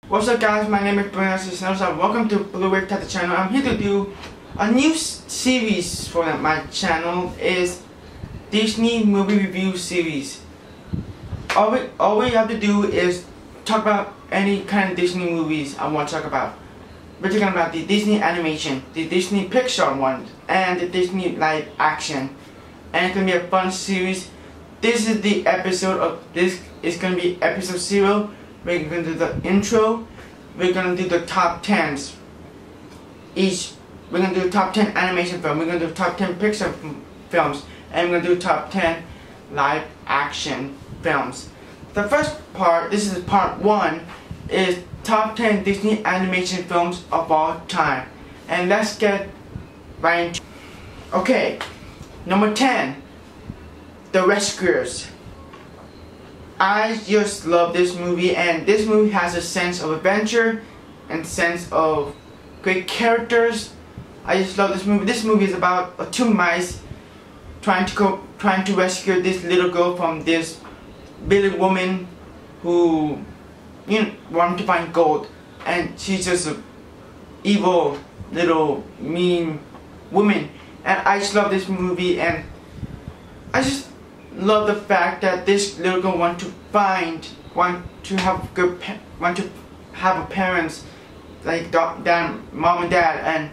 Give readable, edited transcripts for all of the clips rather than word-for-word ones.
What's up guys, my name is Brian and welcome to Blu-ray Tata channel. I'm here to do a new series for my channel. Is Disney movie review series. All we have to do is talk about any kind of Disney movies I want to talk about. We're talking about the Disney animation, the Disney Pixar ones, and the Disney live action. And it's going to be a fun series. This is the episode of this. It's going to be episode 0. We're going to do the intro. We're going to do the top 10s. We're going to do top 10 animation film. We're going to do top 10 Pixar films. And we're going to do top 10 live action films. The first part, this is part 1, is top 10 Disney animation films of all time. And let's get right into it. Okay, number 10, The Rescuers. I just love this movie, and this movie has a sense of adventure and sense of great characters. I just love this movie. This movie is about two mice trying to rescue this little girl from this village woman who wanted to find gold, and she's just a evil little mean woman. And I just love this movie, and I just love the fact that this little girl want to have a parents like mom and dad, and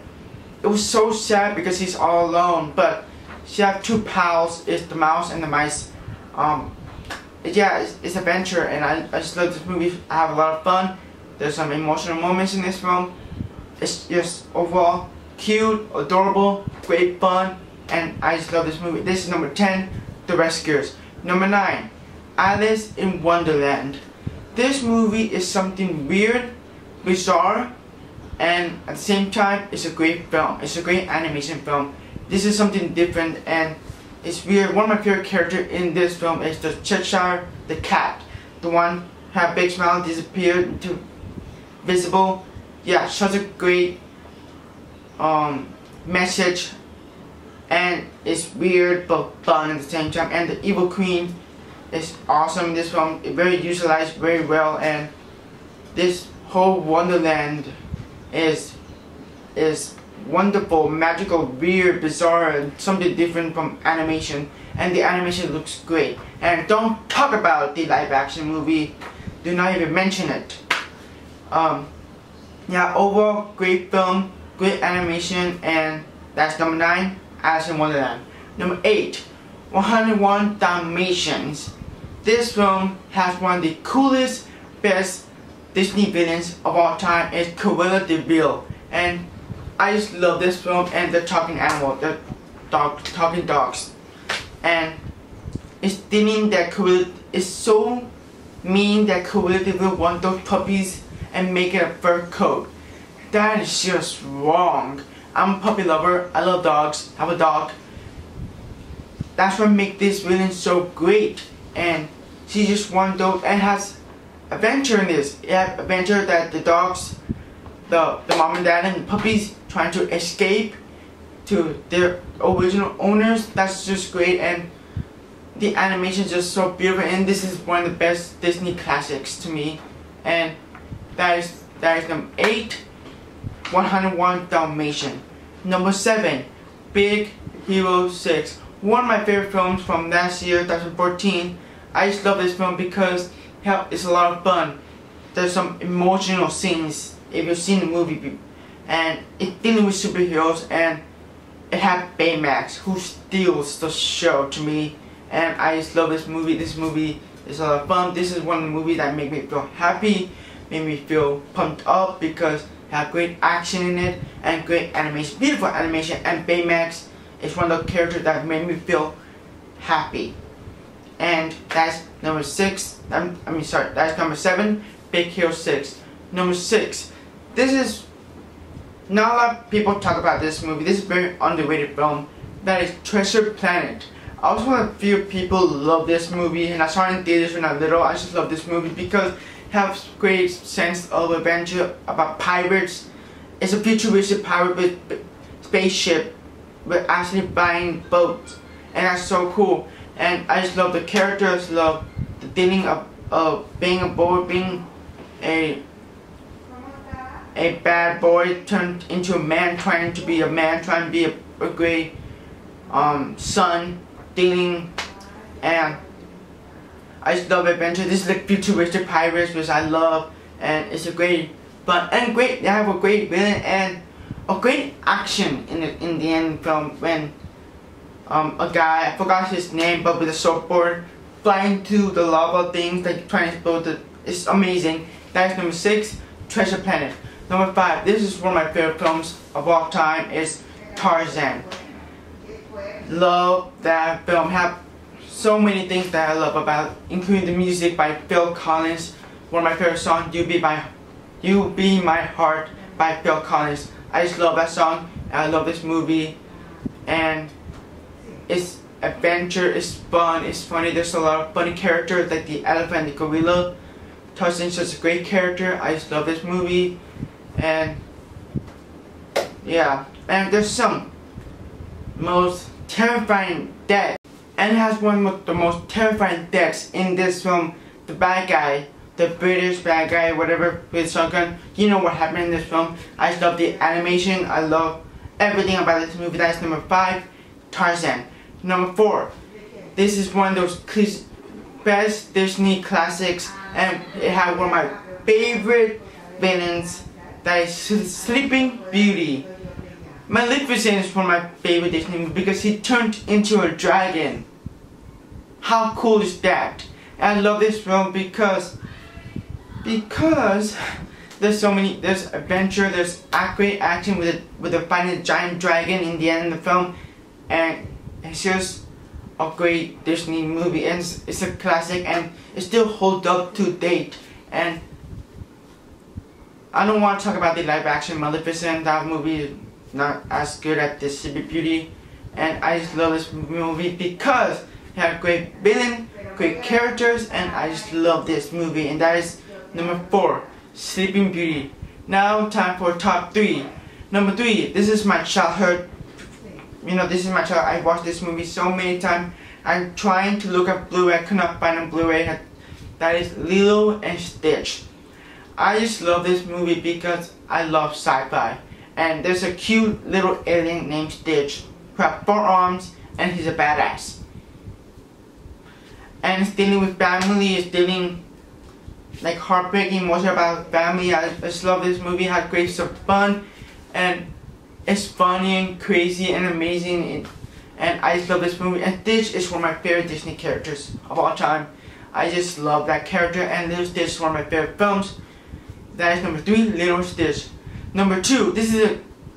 it was so sad because she's all alone. But she have two pals, it's the mouse and the mice. Yeah, it's adventure, and I just love this movie. I have a lot of fun. There's some emotional moments in this film. It's just overall cute, adorable, great fun, and I just love this movie. This is number 10, The Rescuers. Number 9, Alice in Wonderland. This movie is something weird, bizarre, and at the same time it's a great film. It's a great animation film. This is something different and it's weird. One of my favorite characters in this film is the Cheshire the cat. The one who had a big smile disappeared to visible. Yeah, such a great message. And it's weird but fun at the same time. And the evil queen is awesome in this film. It's very utilized very well, and this whole Wonderland is wonderful, magical, weird, bizarre, and something different from animation. And the animation looks great. And don't talk about the live action movie. Do not even mention it. Yeah, overall great film, great animation, and that's number 9. Alice in Wonderland. Number 8, 101 Dalmatians. This film has one of the coolest, best Disney villains of all time. It's Cruella de Vil, and I just love this film and the talking animal, the talking dogs. And it's thinking that Cruella is so mean that Cruella de Vil wants those puppies and make it a fur coat. That is just wrong. I'm a puppy lover. I love dogs. I have a dog. That's what makes this villain so great. And she just won those and has adventure in this. It has adventure that the dogs, the mom and dad and the puppies trying to escape to their original owners. That's just great, and the animation is just so beautiful. And this is one of the best Disney classics to me. And that is number 8. 101 Dalmatian. Number 7, Big Hero 6. One of my favorite films from last year, 2014. I just love this film because it's a lot of fun. There's some emotional scenes if you've seen the movie, and it's dealing with superheroes, and it had Baymax who steals the show to me, and I just love this movie. This movie is a lot of fun. This is one of the movies that make me feel happy, made me feel pumped up because have great action in it and great animation, beautiful animation, and Baymax is one of the characters that made me feel happy. And that's number 6. That's number 7, Big Hero 6. Number 6. This is not a lot of people talk about this movie. This is a very underrated film. That is Treasure Planet. I was one of the few people who love this movie, and I saw it in theaters when I was little. I just love this movie because has great sense of adventure about pirates. It's a futuristic pirate with spaceship, but actually flying boats, and that's so cool. And I just love the characters, love the feeling of being aboard, being a a bad boy turned into a man, trying to be a man, trying to be a great son, dealing, and I just love adventure. This is like futuristic pirates, which I love, and it's a great fun and great. They have a great villain and a great action in the end film when a guy, I forgot his name, but with a surfboard flying to the lava things, like trying to explode it. It's amazing. That is number 6, Treasure Planet. Number 5, this is one of my favorite films of all time, is Tarzan. Love that film. Have so many things that I love about, including the music by Phil Collins. One of my favorite songs, You Be My Heart by Phil Collins. I just love that song, and I love this movie, and it's adventure, it's fun, it's funny. There's a lot of funny characters like the elephant and the gorilla. Tarzan's such a great character. I just love this movie, and yeah, and there's some most terrifying death, and it has one of the most terrifying deaths in this film. The bad guy, the British bad guy, whatever, with shotgun. You know what happened in this film. I just love the animation. I love everything about this movie. That's number 5, Tarzan. Number 4, this is one of those best Disney classics, and it had one of my favorite villains, that is Sleeping Beauty. Maleficent is one of my favorite Disney movies because he turned into a dragon. How cool is that? And I love this film because there's so many, there's adventure, there's great action with a fighting a giant dragon in the end of the film, and it's just a great Disney movie, and it's a classic, and it still holds up to date. And I don't want to talk about the live action Maleficent. That movie is not as good as the Sleeping Beauty, and I just love this movie because it had a great villain, great characters, and I just love this movie. And that is number 4, Sleeping Beauty. Now time for top 3. Number 3, this is my childhood. You know, this is my child. I watched this movie so many times. I'm trying to look at Blu-ray. I could not find a Blu-ray. That is Lilo and Stitch. I just love this movie because I love sci-fi. And there's a cute little alien named Stitch who has 4 arms, and he's a badass. And it's dealing with family. It's dealing like heartbreaking emotion about family. I just love this movie. It has great fun, and it's funny and crazy and amazing, and I just love this movie. And Stitch is one of my favorite Disney characters of all time. I just love that character, and Little Stitch is one of my favorite films. That is number 3, Little Stitch. Number 2,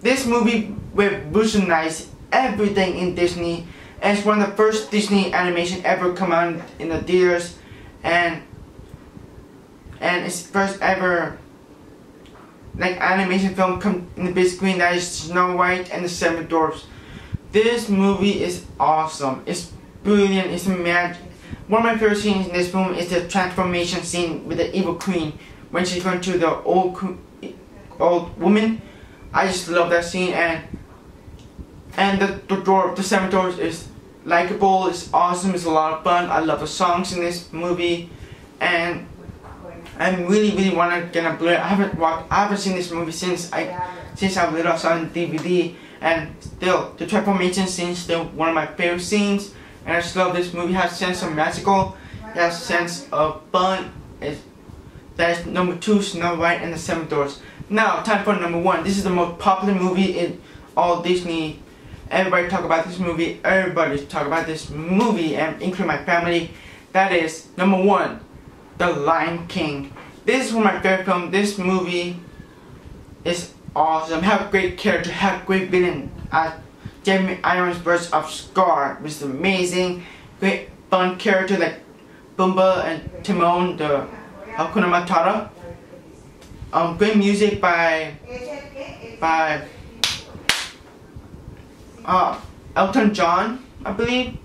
this movie revolutionized everything in Disney, and it's one of the first Disney animation ever come out in the theaters, and it's first ever like animation film come in the big screen. That is Snow White and the 7 Dwarfs. This movie is awesome. It's brilliant. It's magic. One of my favorite scenes in this film is the transformation scene with the evil queen when she's going to the old woman. I just love that scene, and the 7 Dwarfs is likable. It's awesome. It's a lot of fun. I love the songs in this movie, and I really want to get a Blu-ray. I haven't seen this movie since I was little. I saw it on DVD, and still the transformation scene is still one of my favorite scenes. And I just love this movie. It has a sense of magical. It has a sense of fun. That is number 2, Snow White and the 7 Dwarfs. Now time for number 1. This is the most popular movie in all Disney. Everybody talk about this movie. Everybody talk about this movie, and including my family. That is number 1. The Lion King. This is one of my favorite films. This movie is awesome. Have great character, have great villain. Jeremy Irons' version of Scar, which is amazing. Great fun character like Pumbaa and Timon, the Hakuna Matata. Great music by Elton John, I believe.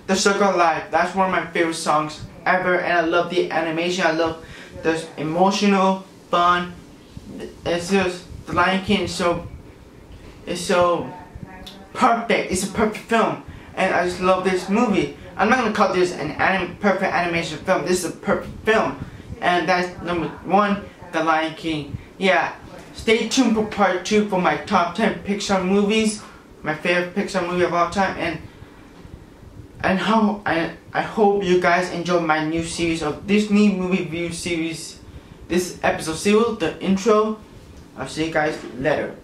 The Circle of Life. That's one of my favorite songs ever, and I love the animation. I love the emotional fun. It's just The Lion King is so perfect. It's a perfect film, and I just love this movie. I'm not gonna call this an perfect animation film. This is a perfect film, and that's number 1, The Lion King. Yeah, stay tuned for part 2 for my top 10 Pixar movies, my favorite Pixar movie of all time, and how I hope you guys enjoy my new series of Disney movie review series. This episode 0, the intro. I'll see you guys later.